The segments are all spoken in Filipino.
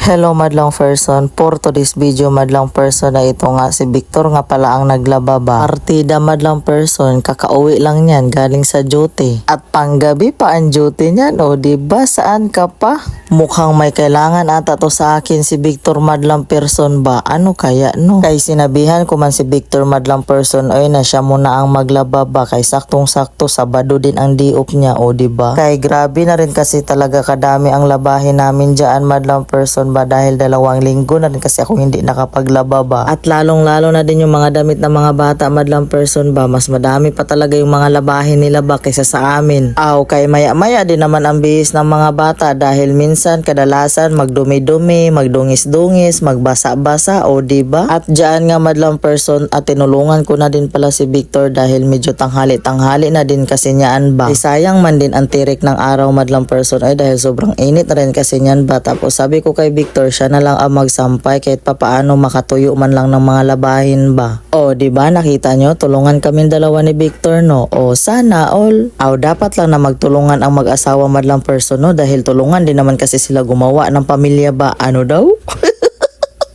Hello madlang person, for today's video madlang person na ito nga si Victor nga pala ang naglaba ba. Partida madlang person, kakauwi lang niyan galing sa duty. At panggabi pa ang duty niyan o diba saan ka pa? Mukhang may kailangan ata to sa akin si Victor madlang person ba? Ano kaya no? Kay sinabihan ko man si Victor madlang person oy na siya muna ang maglaba ba kay saktong sakto Sabado din ang diop niya o diba? Kay grabe na rin kasi talaga kadami ang labahin namin dyan madlang person ba dahil 2 linggo na rin kasi ako hindi nakapaglaba ba. At lalong lalo na din yung mga damit ng mga bata madlang person ba, mas madami pa talaga yung mga labahin nila ba kaysa sa amin. Aw kay maya maya din naman ang bihis ng mga bata dahil minsan kadalasan magdumi-dumi, magdungis-dungis, magbasa-basa o diba? At dyan nga madlang person at tinulungan ko na din pala si Victor dahil medyo tanghali-tanghali na din kasi niyaan ba. Sayang man din ang tirik ng araw madlang person ay dahil sobrang init na rin kasi niyan ba. Tapos sabi ko kay Victor siya na lang ang magsampay kahit papaano makatuyo man lang ng mga labahin ba. O diba nakita nyo tulungan kami dalawa ni Victor no. O sana all. Aw dapat lang na magtulungan ang mag-asawa madlang person no dahil tulungan din naman kasi sila gumawa ng pamilya ba. Ano daw?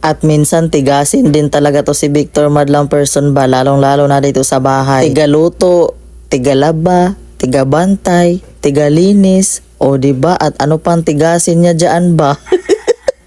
At minsan tigasin din talaga to si Victor madlang person ba lalong lalo na dito sa bahay. Tigaluto, tigalaba, tigabantay, tigalinis o diba at ano pang tigasin niya dyan ba?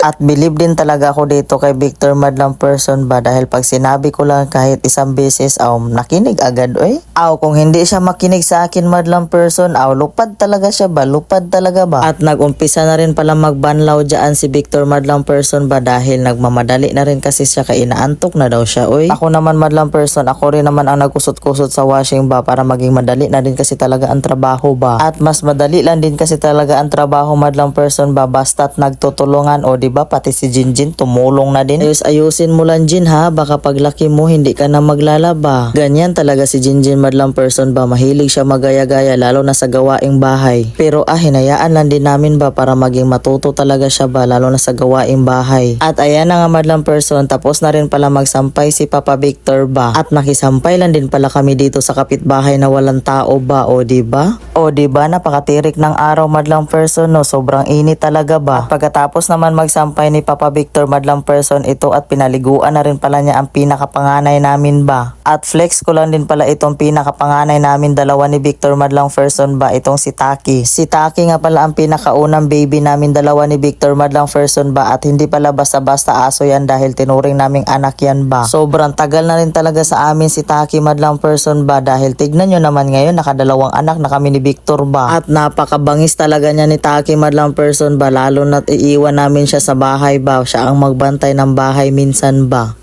At believe din talaga ako dito kay Victor madlang person ba dahil pag sinabi ko lang kahit isang beses nakinig agad oy. Kung hindi siya makinig sa akin madlang person lupad talaga siya ba, lupad talaga ba. At nagumpisa na rin pala magbanlaw dyan si Victor madlang person ba dahil nagmamadali na rin kasi siya kay inaantok na daw siya oy. Ako naman madlang person, ako rin naman ang nagkusot-kusot sa washing ba para maging madali na din kasi talaga ang trabaho ba. At mas madali lang din kasi talaga ang trabaho madlang person ba basta't nagtutulungan o diba pati si Jinjin tumulong na din. Ayusin mo lang Jin ha, baka paglaki mo hindi ka na maglalaba. Ganyan talaga si Jinjin madlang person ba, mahilig siya magaya-gaya lalo na sa gawaing bahay. Pero hinayaan lang din namin ba para maging matuto talaga siya ba lalo na sa gawaing bahay. At ayan na nga madlang person, tapos na rin pala magsampay si Papa Victor ba. At nakisampay lang din pala kami dito sa kapitbahay na walang tao ba o diba? O diba napakatirik ng araw madlang person no, sobrang init talaga ba. At pagkatapos naman magsampay ni Papa Victor madlang person ito at pinaliguan na rin pala niya ang pinakapanganay namin ba. At flex ko lang din pala itong pinakapanganay namin dalawa ni Victor madlang person ba, itong si Taki. Si Taki nga pala ang pinakaunang baby namin dalawa ni Victor madlang person ba at hindi pala basta-basta aso yan dahil tinuring naming anak yan ba. Sobrang tagal na rin talaga sa amin si Taki madlang person ba dahil tignan nyo naman ngayon nakadalawang anak na kami ni Victor ba. At napakabangis talaga niya ni Taki madlang person ba lalo na't iiwan namin siya sa bahay ba, siya ang magbantay ng bahay minsan ba.